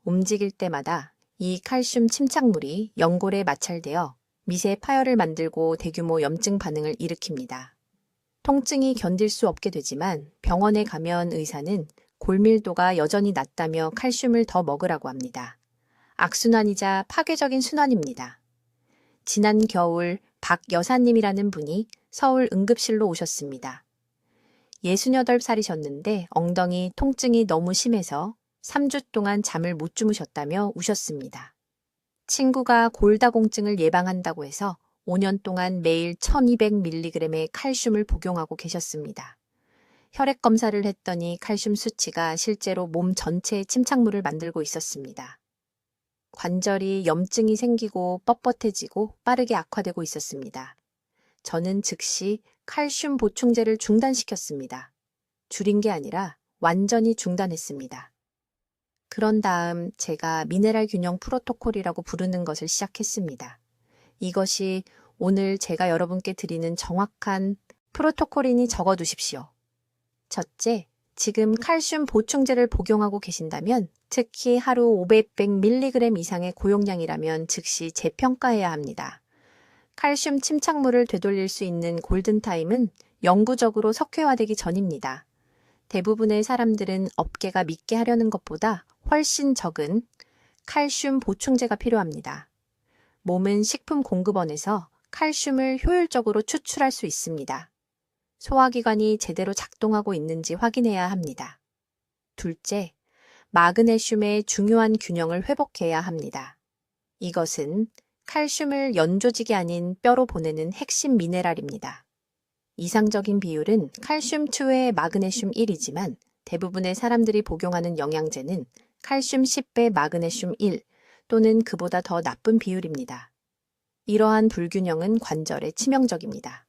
움직일 때마다 이 칼슘 침착물이 연골에 마찰되어 미세 파열을 만들고 대규모 염증 반응을 일으킵니다. 통증이 견딜 수 없게 되지만 병원에 가면 의사는 골밀도가 여전히 낮다며 칼슘을 더 먹으라고 합니다. 악순환이자 파괴적인 순환입니다. 지난 겨울 박 여사님이라는 분이 서울 응급실로 오셨습니다. 68살이셨는데 엉덩이 통증이 너무 심해서 3주 동안 잠을 못 주무셨다며 우셨습니다. 친구가 골다공증을 예방한다고 해서 5년 동안 매일 1200mg의 칼슘을 복용하고 계셨습니다. 혈액 검사를 했더니 칼슘 수치가 실제로 몸 전체에 침착물을 만들고 있었습니다. 관절이 염증이 생기고 뻣뻣해지고 빠르게 악화되고 있었습니다. 저는 즉시 칼슘 보충제를 중단시켰습니다. 줄인 게 아니라 완전히 중단했습니다. 그런 다음 제가 미네랄 균형 프로토콜이라고 부르는 것을 시작했습니다. 이것이 오늘 제가 여러분께 드리는 정확한 프로토콜이니 적어두십시오. 첫째, 지금 칼슘 보충제를 복용하고 계신다면 특히 하루 500mg 이상의 고용량이라면 즉시 재평가해야 합니다. 칼슘 침착물을 되돌릴 수 있는 골든타임은 영구적으로 석회화되기 전입니다. 대부분의 사람들은 업계가 믿게 하려는 것보다 훨씬 적은 칼슘 보충제가 필요합니다. 몸은 식품공급원에서 칼슘을 효율적으로 추출할 수 있습니다. 소화기관이 제대로 작동하고 있는지 확인해야 합니다. 둘째, 마그네슘의 중요한 균형을 회복해야 합니다. 이것은 칼슘을 연조직이 아닌 뼈로 보내는 핵심 미네랄입니다. 이상적인 비율은 칼슘 2에 마그네슘 1이지만 대부분의 사람들이 복용하는 영양제는 칼슘 10배 마그네슘 1 또는 그보다 더 나쁜 비율입니다. 이러한 불균형은 관절에 치명적입니다.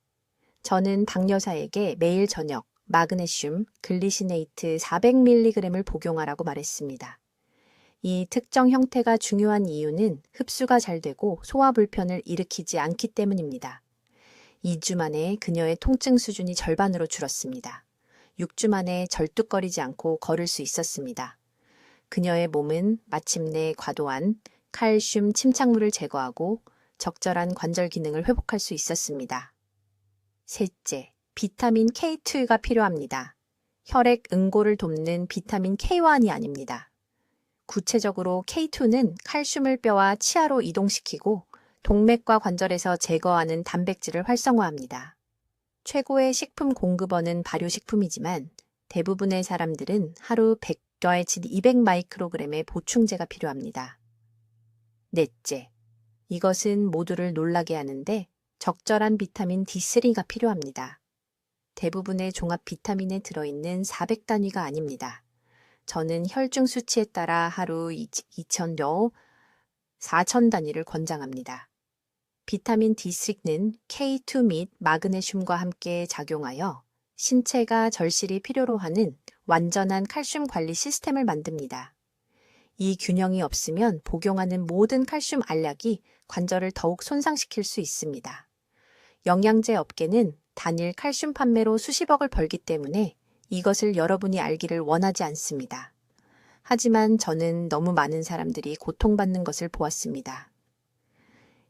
저는 박 여사에게 매일 저녁 마그네슘 글리시네이트 400mg을 복용하라고 말했습니다. 이 특정 형태가 중요한 이유는 흡수가 잘 되고 소화 불편을 일으키지 않기 때문입니다. 2주 만에 그녀의 통증 수준이 절반으로 줄었습니다. 6주 만에 절뚝거리지 않고 걸을 수 있었습니다. 그녀의 몸은 마침내 과도한 칼슘 침착물을 제거하고 적절한 관절 기능을 회복할 수 있었습니다. 셋째, 비타민 K2가 필요합니다. 혈액 응고를 돕는 비타민 K1이 아닙니다. 구체적으로 K2는 칼슘을 뼈와 치아로 이동시키고 동맥과 관절에서 제거하는 단백질을 활성화합니다. 최고의 식품 공급원은 발효식품이지만 대부분의 사람들은 하루 100 더해진 200마이크로그램의 보충제가 필요합니다. 넷째, 이것은 모두를 놀라게 하는데 적절한 비타민 D3가 필요합니다. 대부분의 종합 비타민에 들어있는 400단위가 아닙니다. 저는 혈중 수치에 따라 하루 2000여 4000단위를 권장합니다. 비타민 D3는 K2 및 마그네슘과 함께 작용하여 신체가 절실히 필요로 하는 완전한 칼슘 관리 시스템을 만듭니다. 이 균형이 없으면 복용하는 모든 칼슘 알약이 관절을 더욱 손상시킬 수 있습니다. 영양제 업계는 단일 칼슘 판매로 수십억을 벌기 때문에 이것을 여러분이 알기를 원하지 않습니다. 하지만 저는 너무 많은 사람들이 고통받는 것을 보았습니다.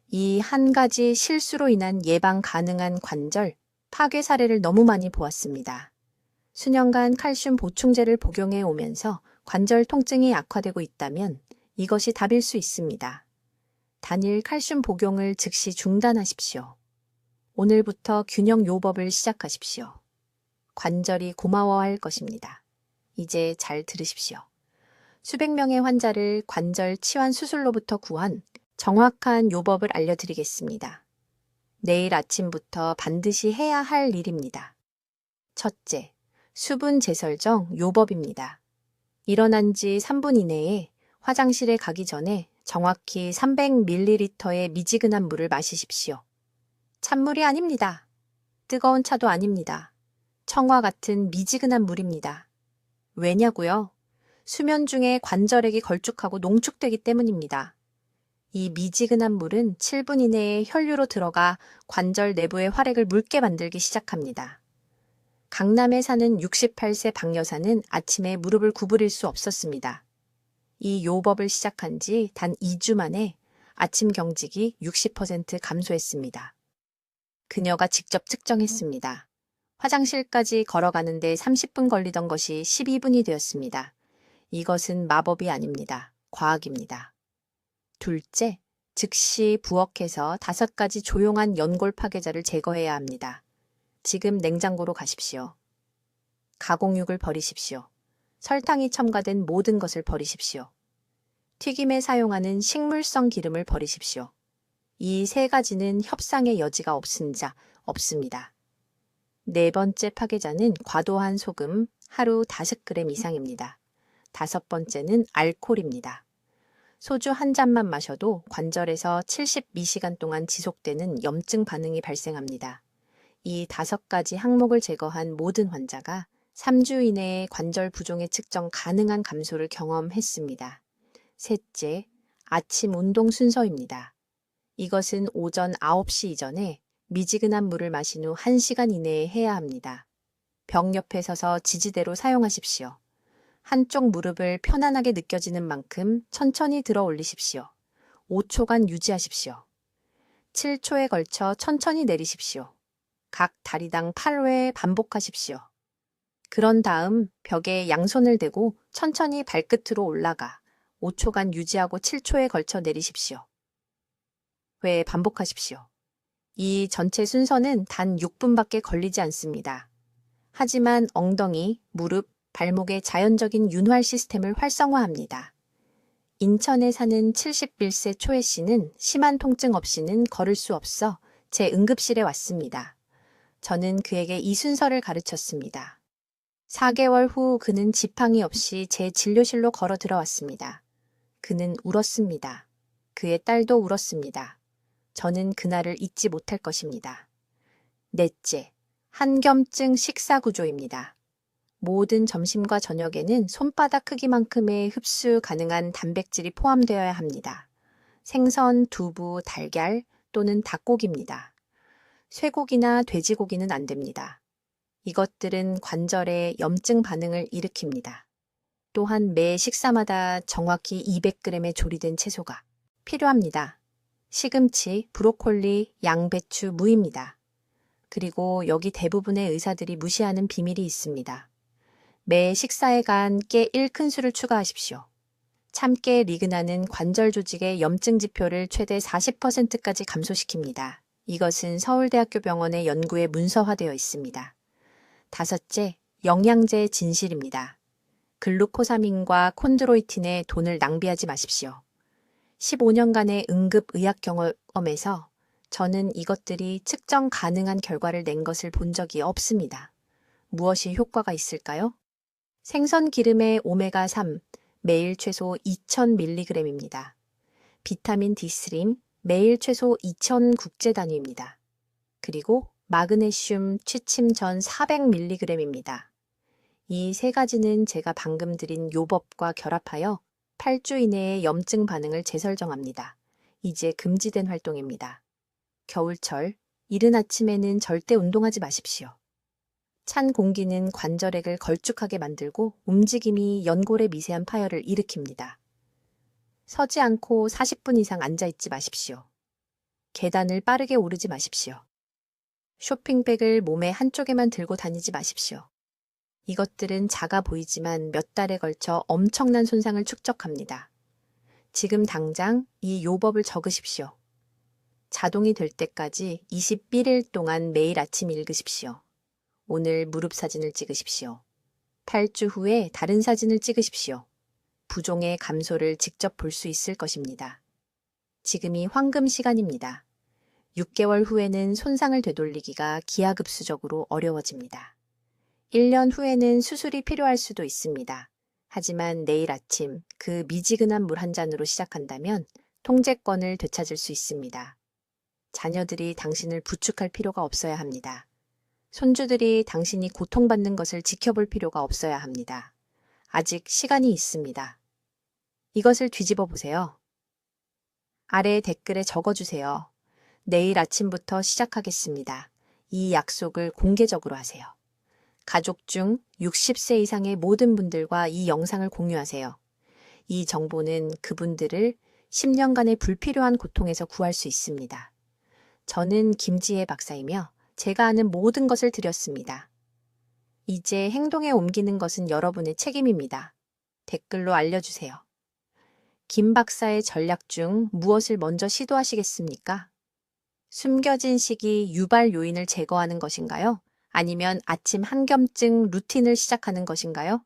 이 한 가지 실수로 인한 예방 가능한 관절 파괴 사례를 너무 많이 보았습니다. 수년간 칼슘 보충제를 복용해 오면서 관절 통증이 악화되고 있다면 이것이 답일 수 있습니다. 단일 칼슘 복용을 즉시 중단하십시오. 오늘부터 균형 요법을 시작하십시오. 관절이 고마워할 것입니다. 이제 잘 들으십시오. 수백 명의 환자를 관절 치환 수술로부터 구한 정확한 요법을 알려드리겠습니다. 내일 아침부터 반드시 해야 할 일입니다. 첫째, 수분 제설정 요법입니다. 일어난 지 3분 이내에 화장실에 가기 전에 정확히 300ml의 미지근한 물을 마시십시오. 찬물이 아닙니다. 뜨거운 차도 아닙니다. 청과 같은 미지근한 물입니다. 왜냐고요? 수면 중에 관절액이 걸쭉하고 농축되기 때문입니다. 이 미지근한 물은 7분 이내에 혈류로 들어가 관절 내부의 활액을 묽게 만들기 시작합니다. 강남에 사는 68세 박 여사는 아침에 무릎을 구부릴 수 없었습니다. 이 요법을 시작한 지 단 2주 만에 아침 경직이 60% 감소했습니다. 그녀가 직접 측정했습니다. 화장실까지 걸어가는데 30분 걸리던 것이 12분이 되었습니다. 이것은 마법이 아닙니다. 과학입니다. 둘째, 즉시 부엌에서 5가지 조용한 연골 파괴자를 제거해야 합니다. 지금 냉장고로 가십시오. 가공육을 버리십시오. 설탕이 첨가된 모든 것을 버리십시오. 튀김에 사용하는 식물성 기름을 버리십시오. 이 3가지는 협상의 여지가 없습니다. 네 번째 파괴자는 과도한 소금, 하루 5g 이상입니다. 5번째는 알코올입니다. 소주 한 잔만 마셔도 관절에서 72시간 동안 지속되는 염증 반응이 발생합니다. 이 5가지 항목을 제거한 모든 환자가 3주 이내에 관절 부종의 측정 가능한 감소를 경험했습니다. 셋째, 아침 운동 순서입니다. 이것은 오전 9시 이전에 미지근한 물을 마신 후 1시간 이내에 해야 합니다. 벽 옆에 서서 지지대로 사용하십시오. 한쪽 무릎을 편안하게 느껴지는 만큼 천천히 들어 올리십시오. 5초간 유지하십시오. 7초에 걸쳐 천천히 내리십시오. 각 다리당 8회 반복하십시오. 그런 다음 벽에 양손을 대고 천천히 발끝으로 올라가 5초간 유지하고 7초에 걸쳐 내리십시오. 회 반복하십시오. 이 전체 순서는 단 6분밖에 걸리지 않습니다. 하지만 엉덩이, 무릎, 발목의 자연적인 윤활 시스템을 활성화합니다. 인천에 사는 71세 초혜 씨는 심한 통증 없이는 걸을 수 없어 제 응급실에 왔습니다. 저는 그에게 이 순서를 가르쳤습니다. 4개월 후 그는 지팡이 없이 제 진료실로 걸어 들어왔습니다. 그는 울었습니다. 그의 딸도 울었습니다. 저는 그날을 잊지 못할 것입니다. 넷째, 한겸증 식사 구조입니다. 모든 점심과 저녁에는 손바닥 크기만큼의 흡수 가능한 단백질이 포함되어야 합니다. 생선, 두부, 달걀 또는 닭고기입니다. 쇠고기나 돼지고기는 안 됩니다. 이것들은 관절에 염증 반응을 일으킵니다. 또한 매 식사마다 정확히 200g의 조리된 채소가 필요합니다. 시금치, 브로콜리, 양배추, 무입니다. 그리고 여기 대부분의 의사들이 무시하는 비밀이 있습니다. 매 식사에 간 깨 1큰술을 추가하십시오. 참깨 리그나는 관절 조직의 염증 지표를 최대 40%까지 감소시킵니다. 이것은 서울대학교 병원의 연구에 문서화되어 있습니다. 5째, 영양제 진실입니다. 글루코사민과 콘드로이틴에 돈을 낭비하지 마십시오. 15년간의 응급의학 경험에서 저는 이것들이 측정 가능한 결과를 낸 것을 본 적이 없습니다. 무엇이 효과가 있을까요? 생선 기름의 오메가3, 매일 최소 2000mg입니다. 비타민 D3, 매일 최소 2000 국제 단위입니다. 그리고 마그네슘 취침 전 400mg입니다. 이 3가지는 제가 방금 드린 요법과 결합하여 8주 이내에 염증 반응을 재설정합니다. 이제 금지된 활동입니다. 겨울철, 이른 아침에는 절대 운동하지 마십시오. 찬 공기는 관절액을 걸쭉하게 만들고 움직임이 연골의 미세한 파열을 일으킵니다. 서지 않고 40분 이상 앉아있지 마십시오. 계단을 빠르게 오르지 마십시오. 쇼핑백을 몸의 한쪽에만 들고 다니지 마십시오. 이것들은 작아 보이지만 몇 달에 걸쳐 엄청난 손상을 축적합니다. 지금 당장 이 요법을 적으십시오. 자동이 될 때까지 21일 동안 매일 아침 읽으십시오. 오늘 무릎 사진을 찍으십시오. 8주 후에 다른 사진을 찍으십시오. 부종의 감소를 직접 볼 수 있을 것입니다. 지금이 황금 시간입니다. 6개월 후에는 손상을 되돌리기가 기하급수적으로 어려워집니다. 1년 후에는 수술이 필요할 수도 있습니다. 하지만 내일 아침 그 미지근한 물 한 잔으로 시작한다면 통제권을 되찾을 수 있습니다. 자녀들이 당신을 부축할 필요가 없어야 합니다. 손주들이 당신이 고통받는 것을 지켜볼 필요가 없어야 합니다. 아직 시간이 있습니다. 이것을 뒤집어 보세요. 아래 댓글에 적어주세요. 내일 아침부터 시작하겠습니다. 이 약속을 공개적으로 하세요. 가족 중 60세 이상의 모든 분들과 이 영상을 공유하세요. 이 정보는 그분들을 10년간의 불필요한 고통에서 구할 수 있습니다. 저는 김지혜 박사이며 제가 아는 모든 것을 드렸습니다. 이제 행동에 옮기는 것은 여러분의 책임입니다. 댓글로 알려주세요. 김 박사의 전략 중 무엇을 먼저 시도하시겠습니까? 숨겨진 시기 유발 요인을 제거하는 것인가요? 아니면 아침 한겸증 루틴을 시작하는 것인가요?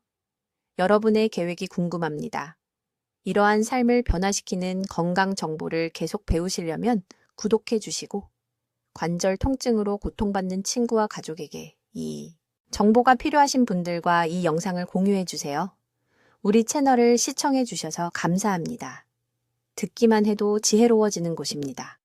여러분의 계획이 궁금합니다. 이러한 삶을 변화시키는 건강 정보를 계속 배우시려면 구독해 주시고 관절 통증으로 고통받는 친구와 가족에게 이 정보가 필요하신 분들과 이 영상을 공유해 주세요. 우리 채널을 시청해 주셔서 감사합니다. 듣기만 해도 지혜로워지는 곳입니다.